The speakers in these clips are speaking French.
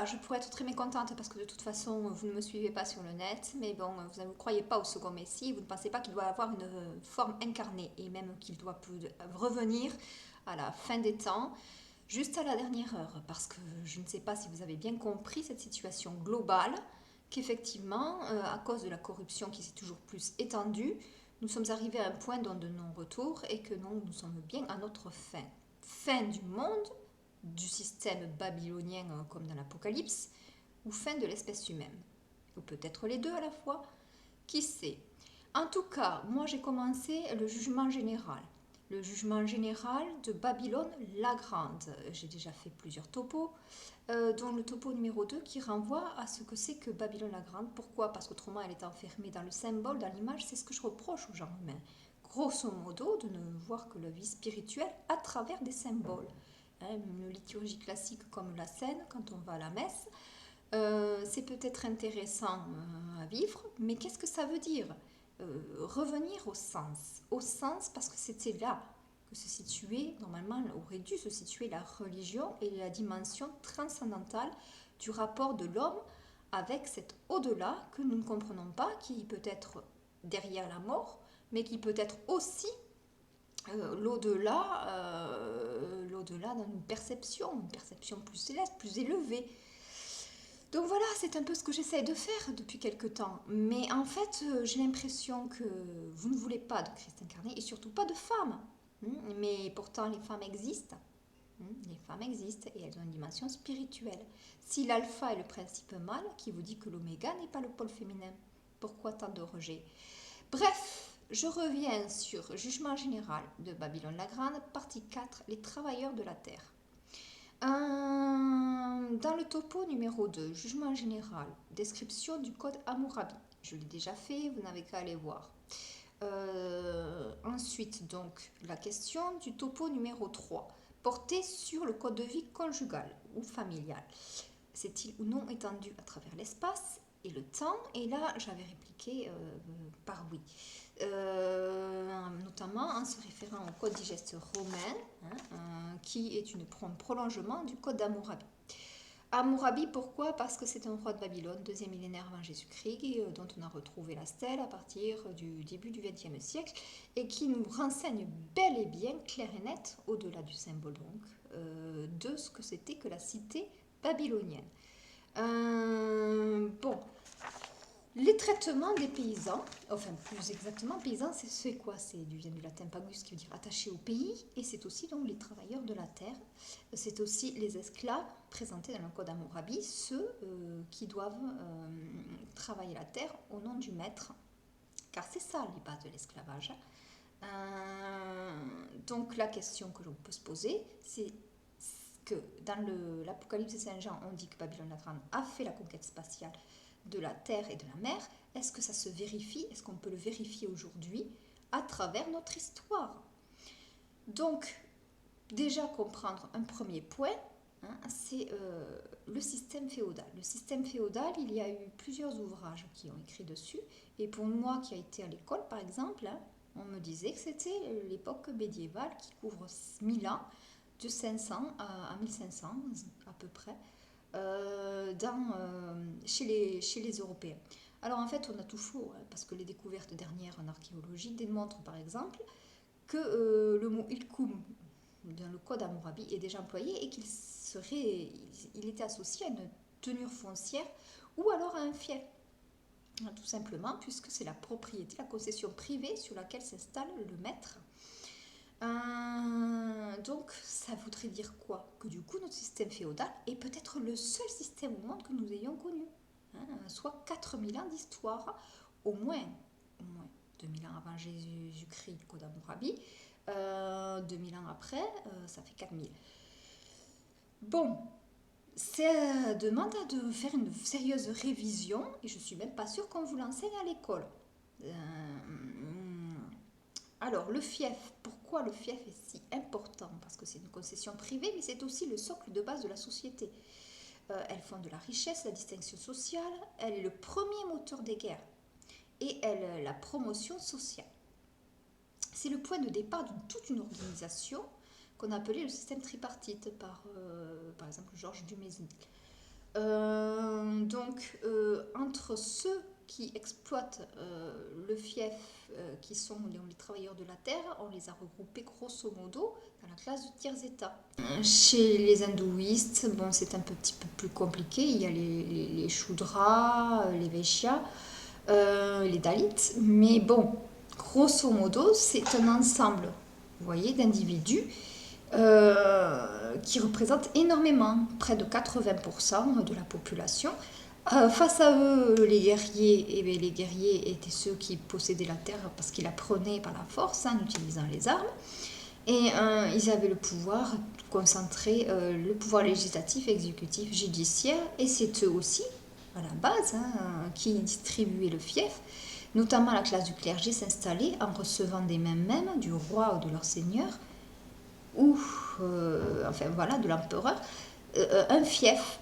voilà, je pourrais être très mécontente parce que de toute façon, vous ne me suivez pas sur le net, mais bon, vous ne croyez pas au second Messie, vous ne pensez pas qu'il doit avoir une forme incarnée et même qu'il doit revenir à la fin des temps, juste à la dernière heure, parce que je ne sais pas si vous avez bien compris cette situation globale, qu'effectivement, à cause de la corruption qui s'est toujours plus étendue, nous sommes arrivés à un point de non-retour et que nous sommes bien à notre fin. Fin du monde, du système babylonien comme dans l'Apocalypse, ou fin de l'espèce humaine. Ou peut-être les deux à la fois, qui sait. En tout cas, moi j'ai commencé le jugement général. Le jugement général de Babylone la Grande. J'ai déjà fait plusieurs topos, dont le topo numéro 2 qui renvoie à ce que c'est que Babylone la Grande. Pourquoi? Parce qu'autrement elle est enfermée dans le symbole, dans l'image, c'est ce que je reproche au genre humain. Grosso modo, de ne voir que la vie spirituelle à travers des symboles. Une liturgie classique comme la scène, quand on va à la messe, c'est peut-être intéressant à vivre, mais qu'est-ce que ça veut dire? Revenir au sens parce que c'était là que se situait, normalement aurait dû se situer la religion et la dimension transcendantale du rapport de l'homme avec cet au-delà que nous ne comprenons pas, qui peut être derrière la mort, mais qui peut être aussi l'au-delà dans une perception plus céleste, plus élevée. Donc voilà, c'est un peu ce que j'essaye de faire depuis quelque temps. Mais en fait, j'ai l'impression que vous ne voulez pas de Christ incarné et surtout pas de femmes. Mais pourtant, les femmes existent. Les femmes existent et elles ont une dimension spirituelle. Si l'alpha est le principe mâle, qui vous dit que l'oméga n'est pas le pôle féminin, pourquoi tant de rejet? Bref, je reviens sur Jugement général de Babylone la Grande, partie 4, les travailleurs de la terre. Dans le topo numéro 2, Jugement général, description du code Hammurabi. Je l'ai déjà fait, vous n'avez qu'à aller voir. Ensuite, donc, la question du topo numéro 3, portée sur le code de vie conjugal ou familial. C'est-il ou non étendu à travers l'espace et le temps? Et là, j'avais répliqué par oui. Notamment en se référant au code digeste romain, qui est un prolongement du code d'Hammurabi. Hammurabi, pourquoi? Parce que c'est un roi de Babylone, deuxième millénaire avant Jésus-Christ, dont on a retrouvé la stèle à partir du début du XXe siècle, et qui nous renseigne bel et bien, clair et net, au-delà du symbole donc, de ce que c'était que la cité babylonienne. Bon, les traitements des paysans, enfin plus exactement, paysans, c'est quoi? C'est vient du latin pagus qui veut dire attaché au pays, et c'est aussi donc les travailleurs de la terre. C'est aussi les esclaves présentés dans le code Hammurabi, ceux qui doivent travailler la terre au nom du maître, car c'est ça les bases de l'esclavage. Donc la question que l'on peut se poser, c'est que dans l'Apocalypse de Saint Jean, on dit que Babylone la Grande a fait la conquête spatiale de la terre et de la mer. Est-ce que ça se vérifie? Est-ce qu'on peut le vérifier aujourd'hui à travers notre histoire? Donc, déjà comprendre un premier point, c'est le système féodal. Le système féodal, il y a eu plusieurs ouvrages qui ont écrit dessus. Et pour moi qui a été à l'école, par exemple, on me disait que c'était l'époque médiévale qui couvre 1000 ans, de 500 à 1500 à peu près, chez les Européens. Alors en fait, on a tout faux, parce que les découvertes dernières en archéologie démontrent par exemple que le mot ilkum dans le code Hammurabi est déjà employé et il était associé à une tenure foncière ou alors à un fief. Tout simplement, puisque c'est la propriété, la concession privée sur laquelle s'installe le maître. Donc, ça voudrait dire quoi? Que du coup, notre système féodal est peut-être le seul système au monde que nous ayons connu. Soit 4000 ans d'histoire, au moins 2000 ans avant Jésus-Christ, Code Hammurabi, 2000 ans après, ça fait 4000. Bon, ça demande de faire une sérieuse révision et je suis même pas sûre qu'on vous l'enseigne à l'école. Alors, le fief, pourquoi le fief est si important? Parce que c'est une concession privée, mais c'est aussi le socle de base de la société. Elle fonde la richesse, la distinction sociale, elle est le premier moteur des guerres et elle la promotion sociale. C'est le point de départ d'une toute une organisation qu'on appelait le système tripartite par exemple Georges Dumézil. Entre ceux qui exploitent le fief, qui sont les travailleurs de la terre, on les a regroupés grosso modo dans la classe du tiers-état. Chez les hindouistes, bon, c'est un petit peu plus compliqué. Il y a les Shudras, les Vaishyas, les Dalits. Mais bon, grosso modo, c'est un ensemble, vous voyez, d'individus qui représentent énormément, près de 80% de la population. Face à eux, les guerriers, les guerriers étaient ceux qui possédaient la terre parce qu'ils la prenaient par la force en utilisant les armes. Et ils avaient le pouvoir concentré, le pouvoir législatif, exécutif, judiciaire, et c'est eux aussi, à la base, qui distribuaient le fief. Notamment la classe du clergé s'installait en recevant des mains même du roi ou de leur seigneur, ou de l'empereur, un fief.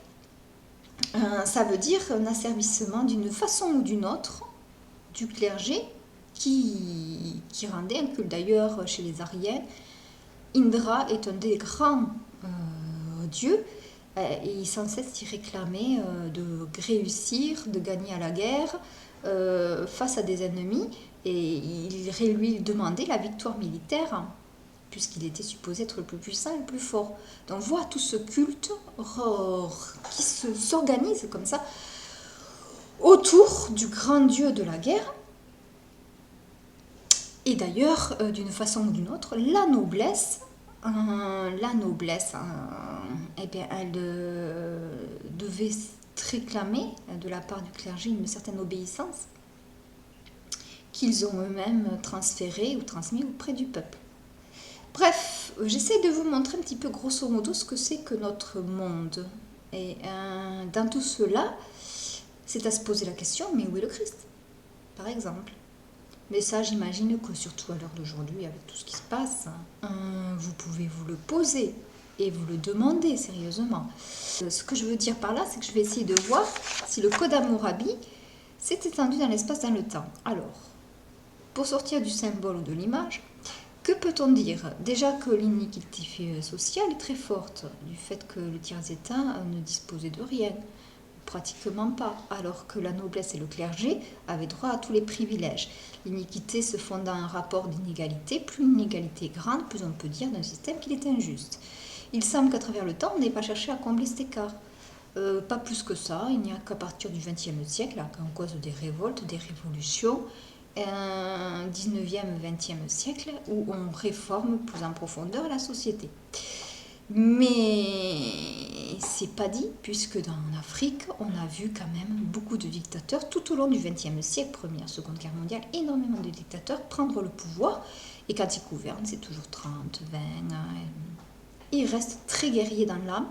Ça veut dire un asservissement d'une façon ou d'une autre du clergé qui rendait un culte. D'ailleurs, chez les Aryens, Indra est un des grands dieux et il sans cesse y réclamait de réussir, de gagner à la guerre face à des ennemis, et il lui demandait la victoire militaire puisqu'il était supposé être le plus puissant et le plus fort. Donc on voit tout ce culte qui s'organise comme ça autour du grand dieu de la guerre. Et d'ailleurs, d'une façon ou d'une autre, la noblesse, elle devait réclamer de la part du clergé une certaine obéissance qu'ils ont eux-mêmes transférée ou transmis auprès du peuple. Bref, j'essaie de vous montrer un petit peu grosso modo ce que c'est que notre monde. Et dans tout cela, c'est à se poser la question, mais où est le Christ, par exemple? Mais ça, j'imagine que surtout à l'heure d'aujourd'hui, avec tout ce qui se passe, vous pouvez vous le poser et vous le demander sérieusement. Ce que je veux dire par là, c'est que je vais essayer de voir si le Code Hammurabi s'est étendu dans l'espace, dans le temps. Alors, pour sortir du symbole ou de l'image, que peut-on dire? Déjà que l'iniquité sociale est très forte, du fait que le tiers-état ne disposait de rien, pratiquement pas, alors que la noblesse et le clergé avaient droit à tous les privilèges. L'iniquité se fonde dans un rapport d'inégalité. Plus l'inégalité est grande, plus on peut dire d'un système qu'il est injuste. Il semble qu'à travers le temps, on n'ait pas cherché à combler cet écart. Pas plus que ça, il n'y a qu'à partir du XXe siècle, qu'en cause des révoltes, des révolutions, 19e, 20e siècle, où on réforme plus en profondeur la société. Mais c'est pas dit, puisque en Afrique, on a vu quand même beaucoup de dictateurs tout au long du XXe siècle, Première, Seconde Guerre mondiale, énormément de dictateurs prendre le pouvoir, et quand ils gouvernent, c'est toujours 30, 20. Ils restent très guerriers dans l'âme.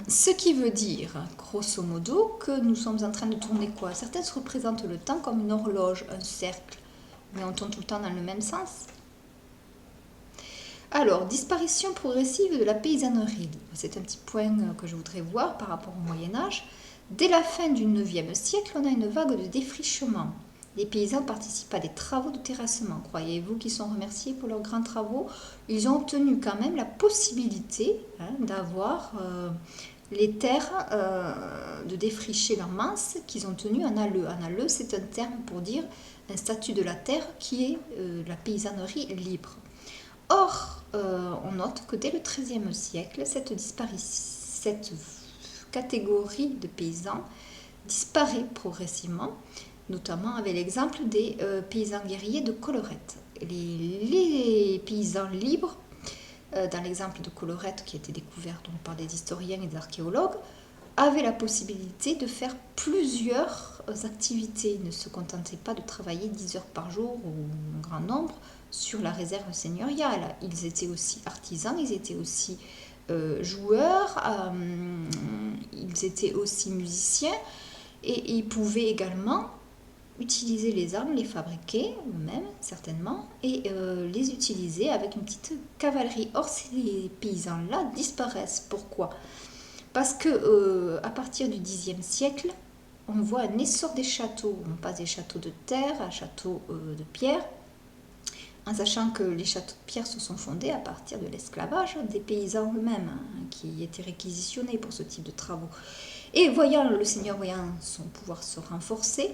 Ce qui veut dire, grosso modo, que nous sommes en train de tourner quoi? Certains se représentent le temps comme une horloge, un cercle, mais on tourne tout le temps dans le même sens. Alors, disparition progressive de la paysannerie. C'est un petit point que je voudrais voir par rapport au Moyen-Âge. Dès la fin du IXe siècle, on a une vague de défrichement. Les paysans participent à des travaux de terrassement. Croyez-vous qu'ils sont remerciés pour leurs grands travaux? Ils ont obtenu quand même la possibilité d'avoir les terres, de défricher leurs manses qu'ils ont tenues en alleu. En alleu, c'est un terme pour dire un statut de la terre qui est la paysannerie libre. Or, on note que dès le XIIIe siècle, cette catégorie de paysans disparaît progressivement, notamment avec l'exemple des paysans guerriers de Collerette. Les paysans libres, dans l'exemple de Collerette qui a été découvert donc, par des historiens et des archéologues, avaient la possibilité de faire plusieurs activités. Ils ne se contentaient pas de travailler 10 heures par jour ou un grand nombre sur la réserve seigneuriale. Ils étaient aussi artisans, ils étaient aussi joueurs, ils étaient aussi musiciens, et ils pouvaient également utiliser les armes, les fabriquer eux-mêmes certainement, et les utiliser avec une petite cavalerie. Or, ces paysans-là disparaissent. Pourquoi? Parce que à partir du Xe siècle, on voit un essor des châteaux. On passe des châteaux de terre à châteaux de pierre. en sachant que les châteaux de pierre se sont fondés à partir de l'esclavage des paysans eux-mêmes, hein, qui étaient réquisitionnés pour ce type de travaux. Et le Seigneur voyant son pouvoir se renforcer,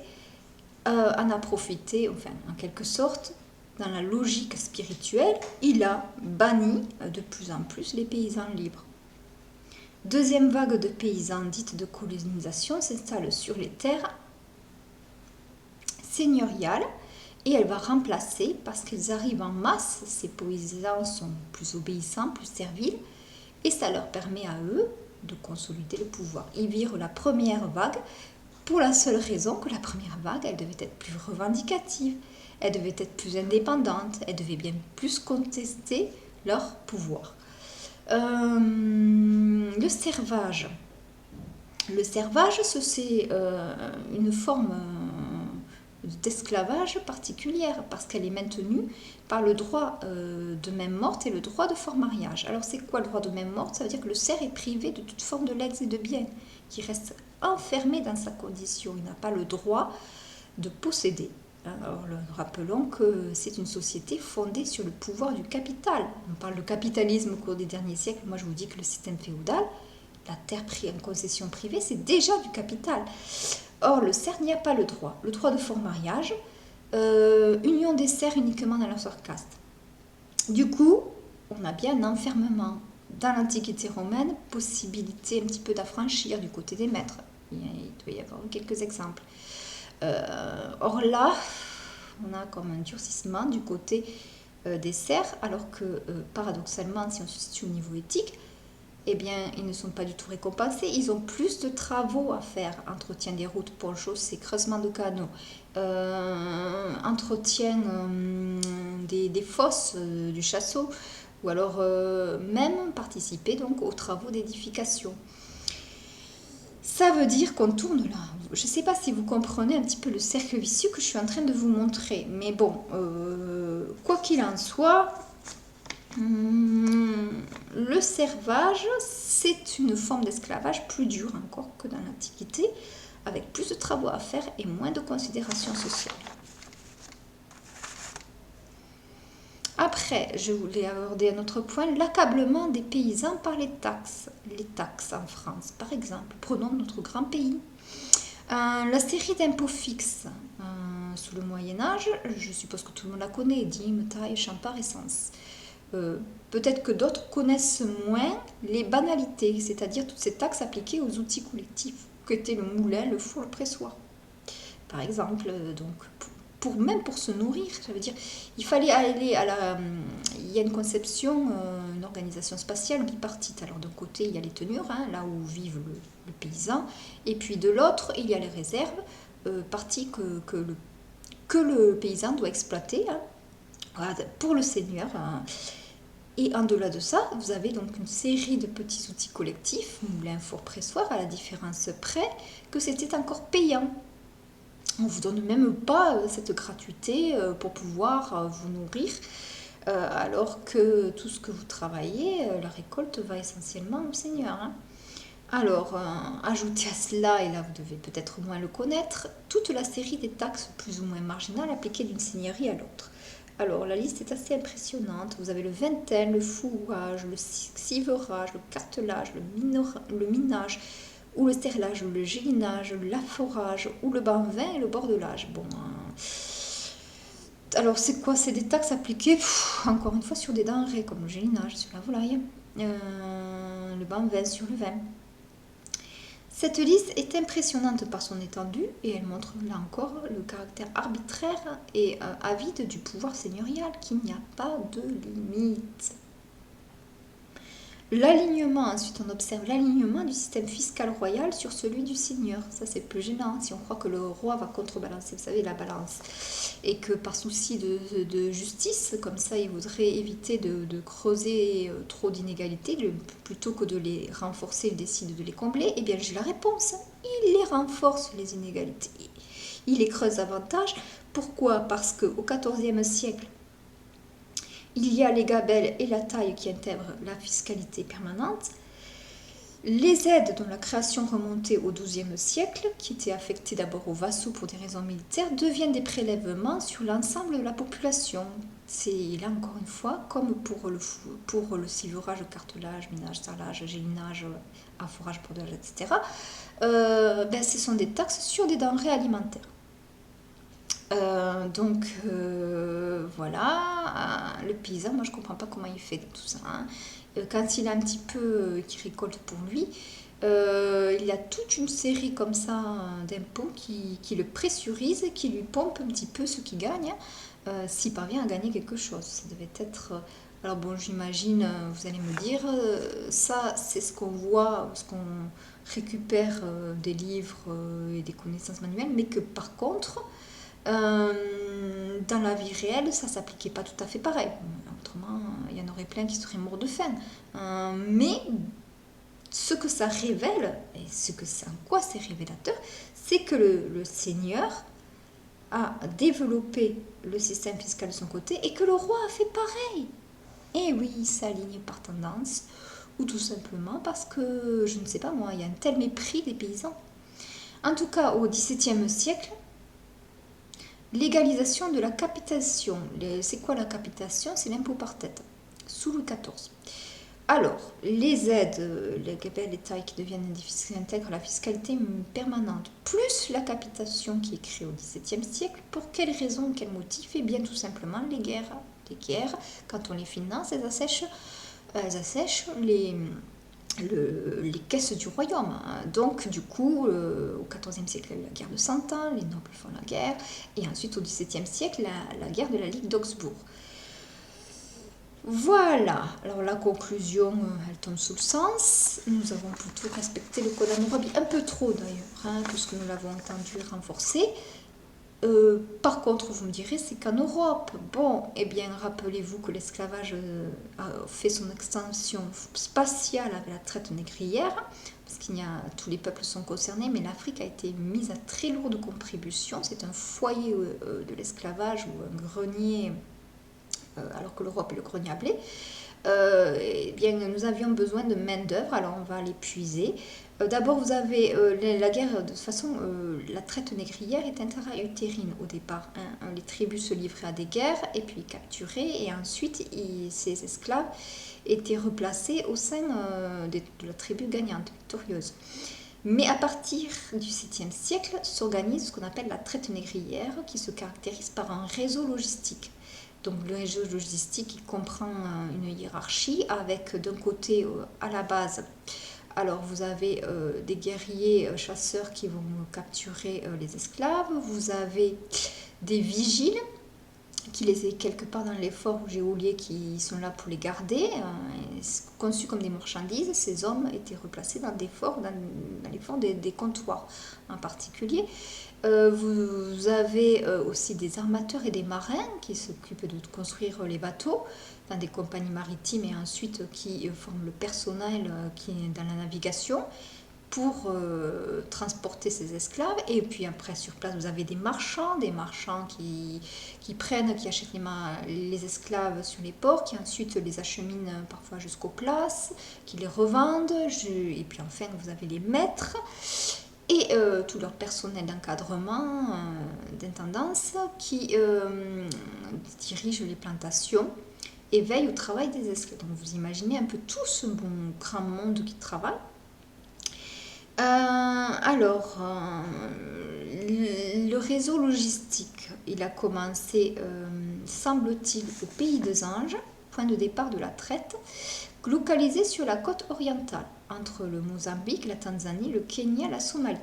en a profité, enfin en quelque sorte, dans la logique spirituelle, il a banni de plus en plus les paysans libres. Deuxième vague de paysans dites de colonisation s'installe sur les terres seigneuriales et elle va remplacer, parce qu'ils arrivent en masse, ces paysans sont plus obéissants, plus serviles, et ça leur permet à eux de consolider le pouvoir. Ils virent la première vague pour la seule raison que la première vague, elle devait être plus revendicative, elle devait être plus indépendante, elle devait bien plus contester leur pouvoir. Le servage. Le servage, c'est une forme d'esclavage particulière parce qu'elle est maintenue par le droit de même morte et le droit de fort mariage. Alors c'est quoi le droit de même morte? Ça veut dire que le serf est privé de toute forme de legs et de biens, qui reste enfermé dans sa condition. Il n'a pas le droit de posséder. Alors rappelons que c'est une société fondée sur le pouvoir du capital. On parle de capitalisme au cours des derniers siècles. Moi je vous dis que le système féodal, la terre prise en concession privée, c'est déjà du capital. Or, le serf n'y a pas le droit. Le droit de fort mariage, union des serfs uniquement dans leur sœur caste. Du coup, on a bien un enfermement. Dans l'Antiquité romaine, possibilité un petit peu d'affranchir du côté des maîtres. Il doit y avoir quelques exemples. Or là, on a comme un durcissement du côté des serfs, alors que paradoxalement, si on se situe au niveau éthique, eh bien, ils ne sont pas du tout récompensés. Ils ont plus de travaux à faire. Entretien des routes, pont chaussées, creusement de canaux, entretien des fosses du chasseau, ou alors même participer donc aux travaux d'édification. Ça veut dire qu'on tourne là. Je ne sais pas si vous comprenez un petit peu le cercle vicieux que je suis en train de vous montrer. Mais bon, quoi qu'il en soit, le servage, c'est une forme d'esclavage plus dure encore que dans l'Antiquité, avec plus de travaux à faire et moins de considération sociale. Après, je voulais aborder un autre point, l'accablement des paysans par les taxes. Les taxes en France, par exemple. Prenons notre grand pays. La série d'impôts fixes sous le Moyen-Âge, je suppose que tout le monde la connaît, dîmes, tailles, champard, essence. Peut-être que d'autres connaissent moins les banalités, c'est-à-dire toutes ces taxes appliquées aux outils collectifs, qu'étaient le moulin, le four, le pressoir. Par exemple, donc, même pour se nourrir, ça veut dire, il fallait aller à la... Il y a une conception, une organisation spatiale bipartite. Alors d'un côté, il y a les tenures, hein, là où vivent le paysan, et puis de l'autre, il y a les réserves, parties que le paysan doit exploiter, hein, voilà, pour le seigneur. Hein. Et en delà de ça, vous avez donc une série de petits outils collectifs, moulin, four, pressoir, à la différence près que c'était encore payant. On ne vous donne même pas cette gratuité pour pouvoir vous nourrir, alors que tout ce que vous travaillez, la récolte va essentiellement au seigneur. Hein. Alors, ajoutez à cela, et là vous devez peut-être moins le connaître, toute la série des taxes plus ou moins marginales appliquées d'une seigneurie à l'autre. Alors, la liste est assez impressionnante. Vous avez le vingtaine, le fourrage, le civrage, le cartelage, le minage, ou le sterlage, ou le gélinage, l'afforage, ou le bain-vin et le bordelage. Bon, alors c'est quoi? C'est des taxes appliquées, encore une fois, sur des denrées, comme le gélinage sur la volaille, le bain-vin sur le vin. Cette liste est impressionnante par son étendue et elle montre là encore le caractère arbitraire et avide du pouvoir seigneurial, qu'il n'y a pas de limite. L'alignement, ensuite on observe l'alignement du système fiscal royal sur celui du seigneur. Ça c'est peu gênant si on croit que le roi va contrebalancer, vous savez, la balance. Et que par souci de justice, comme ça il voudrait éviter de creuser trop d'inégalités, plutôt que de les renforcer, il décide de les combler. Eh bien j'ai la réponse, il les renforce les inégalités. Il les creuse davantage. Pourquoi? Parce qu'au XIVe siècle, il y a les gabelles et la taille qui intègrent la fiscalité permanente. Les aides dont la création remontait au XIIe siècle, qui étaient affectées d'abord aux vassaux pour des raisons militaires, deviennent des prélèvements sur l'ensemble de la population. C'est là encore une fois, comme pour le silurage, le cartelage, minage, sarlage, gélinage, afforage, brodage, etc. Ce sont des taxes sur des denrées alimentaires. Voilà, le paysan, moi je comprends pas comment il fait tout ça, hein. Quand il a un petit peu qui récolte pour lui, il y a toute une série comme ça d'impôts qui le pressurisent, qui lui pompent un petit peu ce qu'il gagne, s'il parvient à gagner quelque chose. Ça devait être... alors bon, j'imagine, vous allez me dire, ça c'est ce qu'on voit, ce qu'on récupère des livres et des connaissances manuelles, mais que par contre, dans la vie réelle, ça s'appliquait pas tout à fait pareil. Autrement, il y en aurait plein qui seraient morts de faim. Mais ce que ça révèle, et en quoi c'est révélateur, c'est que le Seigneur a développé le système fiscal de son côté et que le roi a fait pareil. Et oui, il s'aligne par tendance, ou tout simplement parce que, je ne sais pas moi, il y a un tel mépris des paysans. En tout cas, au XVIIe siècle, légalisation de la capitation. C'est quoi la capitation? C'est l'impôt par tête, sous Louis XIV. Alors, les aides, les tailles qui deviennent intègrent la fiscalité permanente, plus la capitation qui est créée au XVIIe siècle. Pour quelles raisons, quel motif? Eh bien, tout simplement, les guerres. Les guerres, quand on les finance, elles assèchent les caisses du royaume. Donc, du coup, au XIVe siècle, la guerre de Cent Ans, les nobles font la guerre, et ensuite, au XVIIe siècle, la guerre de la Ligue d'Augsbourg. Voilà, alors la conclusion, elle tombe sous le sens. Nous avons plutôt respecté le code Hammurabi, un peu trop d'ailleurs, hein, puisque nous l'avons entendu renforcer. Par contre, vous me direz, c'est qu'en Europe, bon, eh bien, rappelez-vous que l'esclavage a fait son extension spatiale avec la traite négrière, parce qu'il y a, tous les peuples sont concernés, mais l'Afrique a été mise à très lourde contribution. C'est un foyer de l'esclavage ou un grenier, alors que l'Europe est le grenier à blé. Eh bien, nous avions besoin de main-d'œuvre, alors on va l'épuiser. D'abord, vous avez la guerre, de toute façon, la traite négrière est intra-utérine au départ, hein. Les tribus se livraient à des guerres et puis capturées, et ensuite ces esclaves étaient replacés au sein de la tribu gagnante, victorieuse. Mais à partir du 7e siècle s'organise ce qu'on appelle la traite négrière, qui se caractérise par un réseau logistique. Donc le réseau logistique il comprend une hiérarchie avec d'un côté à la base, alors vous avez des guerriers chasseurs qui vont capturer les esclaves, vous avez des vigiles qui les est quelque part dans les forts geôliers qui sont là pour les garder, conçus comme des marchandises. Ces hommes étaient replacés dans des forts, dans les forts des comptoirs en particulier. Vous avez aussi des armateurs et des marins qui s'occupent de construire les bateaux dans des compagnies maritimes et ensuite qui forment le personnel qui est dans la navigation pour transporter ces esclaves. Et puis après sur place vous avez des marchands qui prennent, qui achètent les esclaves sur les ports, qui ensuite les acheminent parfois jusqu'aux places, qui les revendent, et puis enfin vous avez les maîtres et tout leur personnel d'encadrement, d'intendance, qui dirigent les plantations et veillent au travail des esclaves. Donc vous imaginez un peu tout ce bon grand monde qui travaille. Le réseau logistique, il a commencé, semble-t-il, au Pays des Anges, point de départ de la traite, localisé sur la côte orientale, entre le Mozambique, la Tanzanie, le Kenya, la Somalie.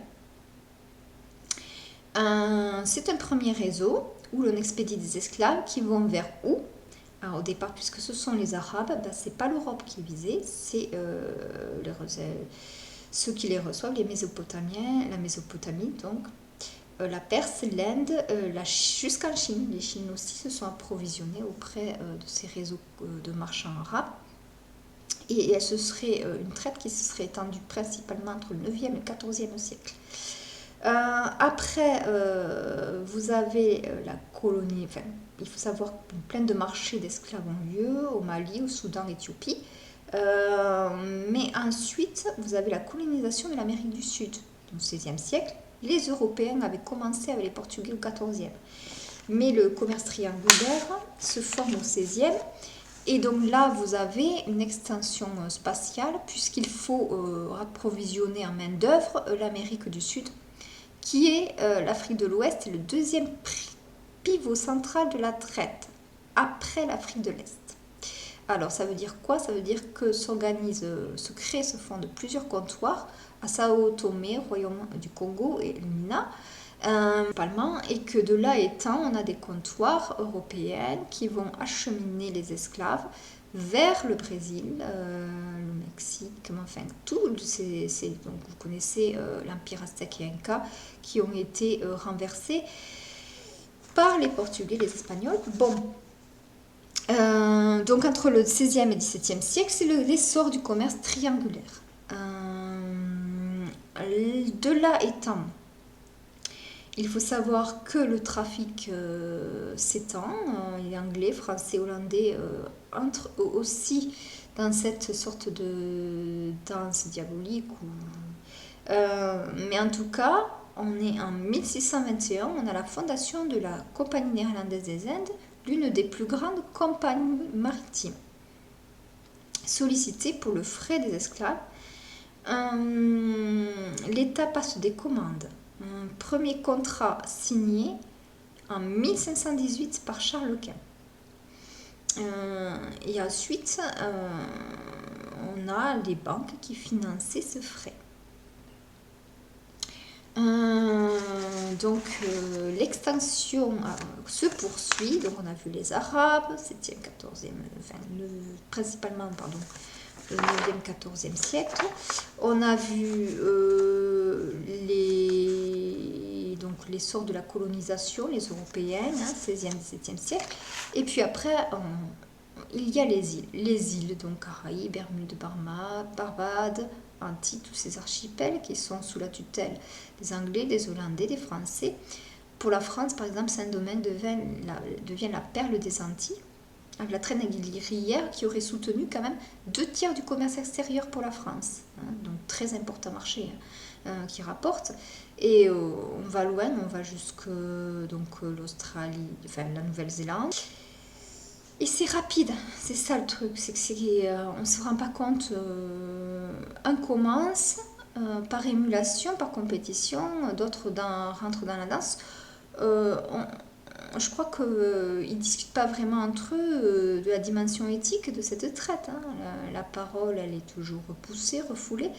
C'est un premier réseau où l'on expédie des esclaves qui vont vers où? Alors, au départ, puisque ce sont les Arabes, c'est pas l'Europe qui est visée, c'est ceux qui les reçoivent, les Mésopotamiens, la Mésopotamie, donc la Perse, l'Inde, jusqu'en Chine. Les Chines aussi se sont approvisionnés auprès de ces réseaux de marchands arabes. Et ce serait une traite qui se serait étendue principalement entre le 9e et le 14e siècle. Après, vous avez la colonie, enfin, il faut savoir que plein de marchés d'esclaves ont lieu au Mali, au Soudan, l'Éthiopie. Mais ensuite, vous avez la colonisation de l'Amérique du Sud. Au XVIe siècle, les Européens avaient commencé avec les Portugais au XIVe. Mais le commerce triangulaire se forme au XVIe. Et donc là, vous avez une extension spatiale, puisqu'il faut approvisionner en main-d'œuvre l'Amérique du Sud, qui est l'Afrique de l'Ouest, le deuxième pivot central de la traite, après l'Afrique de l'Est. Alors, ça veut dire quoi? Ça veut dire que se fondent plusieurs comptoirs à Sao Tomé, Royaume du Congo et Lumina, principalement, et que de là étant, on a des comptoirs européens qui vont acheminer les esclaves vers le Brésil, le Mexique, enfin tout. Donc vous connaissez l'Empire aztèque et Inca qui ont été renversés par les Portugais, les Espagnols. Bon. Donc entre le XVIe et XVIIe siècle, c'est l'essor du commerce triangulaire. De là étant, il faut savoir que le trafic s'étend. Les Anglais, Français, Hollandais entrent aussi dans cette sorte de danse diabolique. Mais en tout cas, on est en 1621, on a la fondation de la Compagnie néerlandaise des Indes, l'une des plus grandes compagnies maritimes, sollicitée pour le frais des esclaves. L'État passe des commandes. Un premier contrat signé en 1518 par Charles Quint. Et ensuite, on a les banques qui finançaient ce frais. Donc l'extension se poursuit. Donc on a vu les Arabes, 7e, 14e, enfin, principalement le 9e, 14e siècle. On a vu l'essor de la colonisation, les Européennes, 16e, 17e siècle. Et puis après, il y a les îles. Les îles, donc Caraïbes, Bermudes, Barbade, Antilles, tous ces archipels qui sont sous la tutelle des Anglais, des Hollandais, des Français. Pour la France, par exemple, Saint-Domingue devient la perle des Antilles, avec la traîne négrière qui aurait soutenu quand même 2/3 du commerce extérieur pour la France. Donc très important marché qui rapporte. Et on va loin, on va jusque l'Australie, enfin la Nouvelle-Zélande. Et c'est rapide, c'est ça le truc, c'est qu'on ne se rend pas compte. Un commence par émulation, par compétition, d'autres rentrent dans la danse. Je crois qu'ils ne discutent pas vraiment entre eux de la dimension éthique de cette traite. La parole, elle est toujours repoussée, refoulée.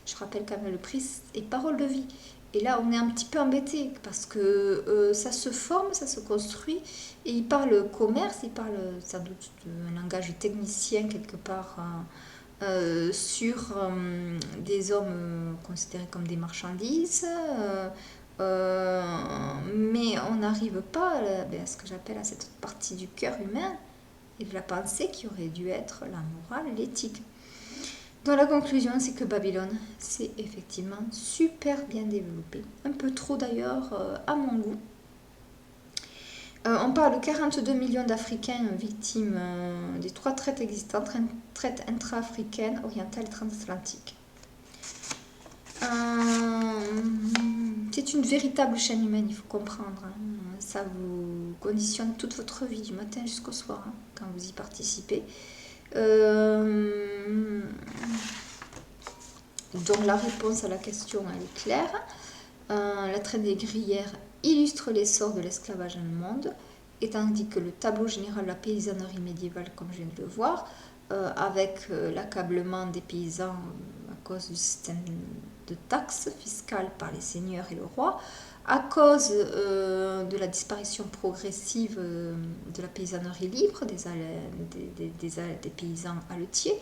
Je rappelle quand même le prix est parole de vie. Et là, on est un petit peu embêté parce que ça se forme, ça se construit. Et ils parlent commerce, ils parlent sans doute un langage technicien quelque part sur des hommes considérés comme des marchandises. Mais on n'arrive pas à ce que j'appelle à cette partie du cœur humain et de la pensée qui aurait dû être la morale, l'éthique. Donc la conclusion, c'est que Babylone, c'est effectivement super bien développé. Un peu trop d'ailleurs, à mon goût. On parle de 42 millions d'Africains victimes des 3 traites existantes, traite intra-africaine, orientale et transatlantique. C'est une véritable chaîne humaine, il faut comprendre. Ça vous conditionne toute votre vie, du matin jusqu'au soir, quand vous y participez. Donc la réponse à la question, elle est claire. La traite négrière illustre l'essor de l'esclavage dans le monde, et tandis que le tableau général de la paysannerie médiévale, comme je viens de le voir, avec l'accablement des paysans à cause du système de taxes fiscales par les seigneurs et le roi, à cause de la disparition progressive de la paysannerie libre, des paysans haletiers,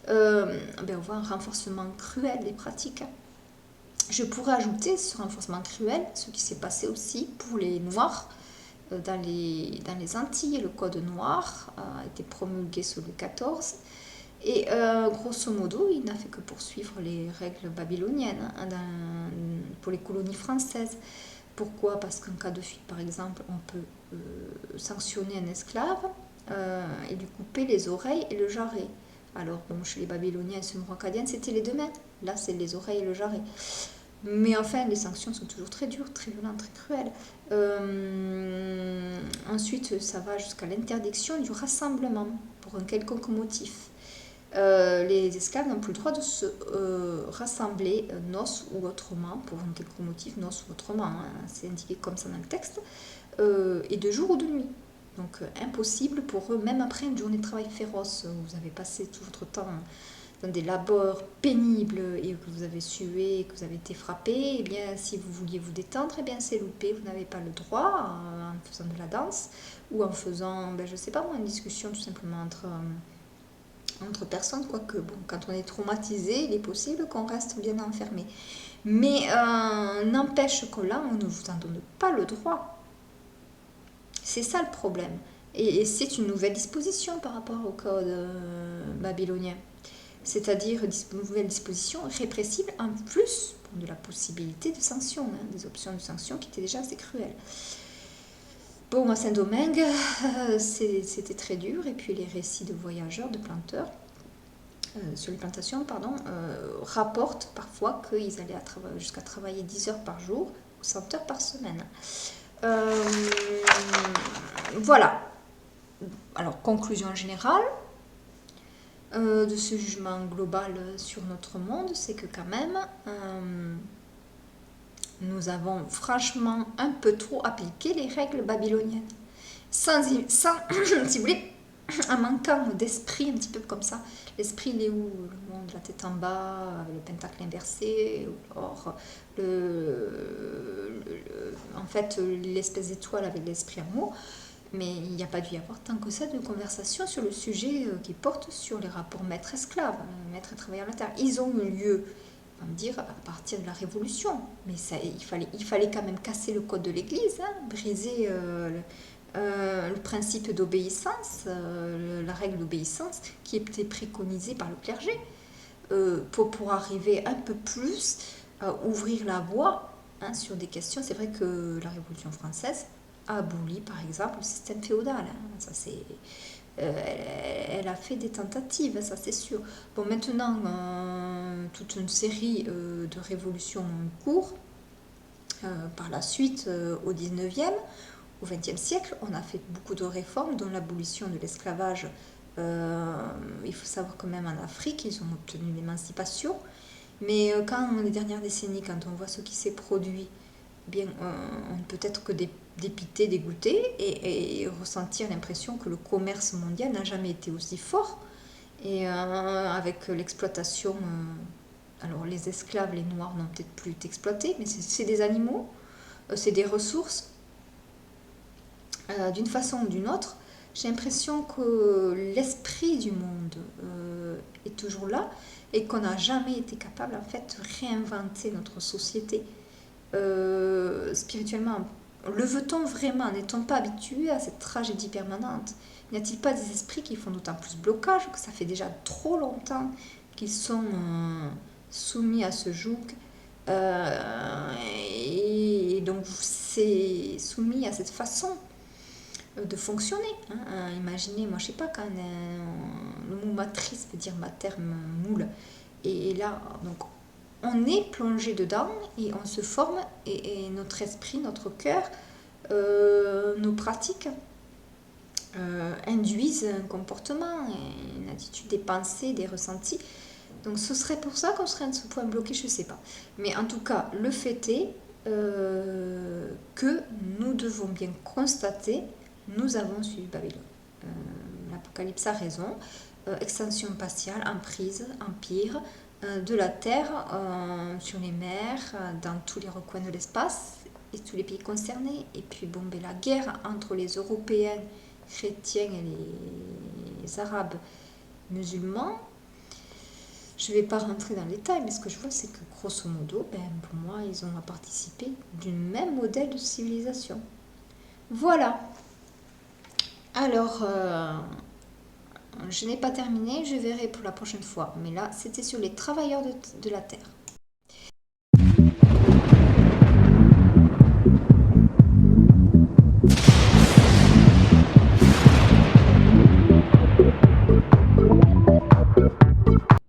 on voit un renforcement cruel des pratiques. Je pourrais ajouter ce renforcement cruel, ce qui s'est passé aussi pour les Noirs dans les Antilles. Le Code noir a été promulgué sous Louis XIV. Et grosso modo, il n'a fait que poursuivre les règles babyloniennes pour les colonies françaises. Pourquoi? Parce qu'en cas de fuite, par exemple, on peut sanctionner un esclave et lui couper les oreilles et le jarret. Alors, chez les Babyloniens et Sumro-Acadiens, c'était les deux mains. Là, c'est les oreilles et le jarret. Mais enfin, les sanctions sont toujours très dures, très violentes, très cruelles. Ensuite, ça va jusqu'à l'interdiction du rassemblement pour un quelconque motif. Les esclaves n'ont plus le droit de se rassembler noces ou autrement, pour un quelconque motif, noces ou autrement, hein, c'est indiqué comme ça dans le texte, et de jour ou de nuit. Donc impossible pour eux, même après une journée de travail féroce, où vous avez passé tout votre temps dans des labors pénibles et que vous avez sué, que vous avez été frappé, et bien si vous vouliez vous détendre, et bien c'est loupé, vous n'avez pas le droit en faisant de la danse ou en faisant, je sais pas moi, une discussion tout simplement entre personnes, quoique bon, quand on est traumatisé, il est possible qu'on reste bien enfermé. Mais n'empêche que là, on ne vous en donne pas le droit. C'est ça le problème. Et c'est une nouvelle disposition par rapport au code babylonien. C'est-à-dire une nouvelle disposition répressive en plus de la possibilité de sanctions, hein, des options de sanctions qui étaient déjà assez cruelles. Bon, à Saint-Domingue, c'était très dur, et puis les récits de voyageurs, de planteurs, sur les plantations, rapportent parfois qu'ils allaient jusqu'à travailler 10 heures par jour ou 100 heures par semaine. Voilà. Alors, conclusion générale de ce jugement global sur notre monde, c'est que quand même, nous avons franchement un peu trop appliqué les règles babyloniennes. Sans si vous voulez, un manquant d'esprit un petit peu comme ça. L'esprit, il est où? Le monde, la tête en bas, le pentacle inversé, or en fait l'espèce d'étoile avec l'esprit en haut. Mais il n'y a pas dû y avoir tant que ça de conversation sur le sujet qui porte sur les rapports maître-esclave, maître et travailleur à la terre. Ils ont eu lieu, on va dire, à partir de la Révolution. Mais ça, il fallait quand même casser le code de l'Église, hein, briser le principe d'obéissance, la règle d'obéissance qui était préconisée par le clergé, pour arriver un peu plus à ouvrir la voie, hein, sur des questions. C'est vrai que la Révolution française a aboli, par exemple, le système féodal. Hein. Ça, c'est, elle a fait des tentatives, ça c'est sûr. Bon, maintenant, toute une série de révolutions en cours. Par la suite, au 19e, au XXe siècle, on a fait beaucoup de réformes, dont l'abolition de l'esclavage. Il faut savoir que même en Afrique, ils ont obtenu l'émancipation. Mais quand les dernières décennies, quand on voit ce qui s'est produit, bien, on ne peut être que dépité, dégoûté et ressentir l'impression que le commerce mondial n'a jamais été aussi fort. Et avec l'exploitation, alors les esclaves, les noirs n'ont peut-être plus été exploités, mais c'est des animaux, c'est des ressources. D'une façon ou d'une autre, j'ai l'impression que l'esprit du monde est toujours là et qu'on n'a jamais été capable en fait de réinventer notre société spirituellement. Le veut-on vraiment? N'est-on pas habitué à cette tragédie permanente? N'y a-t-il pas des esprits qui font d'autant plus blocage que ça fait déjà trop longtemps qu'ils sont soumis à ce joug et donc c'est soumis à cette façon de fonctionner. Hein. Imaginez, moi je sais pas, quand le mot matrice veut dire terme moule, et là, donc on est plongé dedans et on se forme, et notre esprit, notre cœur, nos pratiques induisent un comportement, une attitude, des pensées, des ressentis. Donc ce serait pour ça qu'on serait à ce point bloqué, je sais pas. Mais en tout cas, le fait est que nous devons bien constater, nous avons suivi Babylone. L'Apocalypse a raison. Extension spatiale, emprise, empire de la Terre sur les mers, dans tous les recoins de l'espace et tous les pays concernés. Et puis bon, la guerre entre les Européens chrétiens et les Arabes musulmans, je ne vais pas rentrer dans les détails, mais ce que je vois, c'est que grosso modo, pour moi, ils ont participé du même modèle de civilisation. Voilà. Alors, je n'ai pas terminé, je verrai pour la prochaine fois. Mais là, c'était sur les travailleurs de la Terre.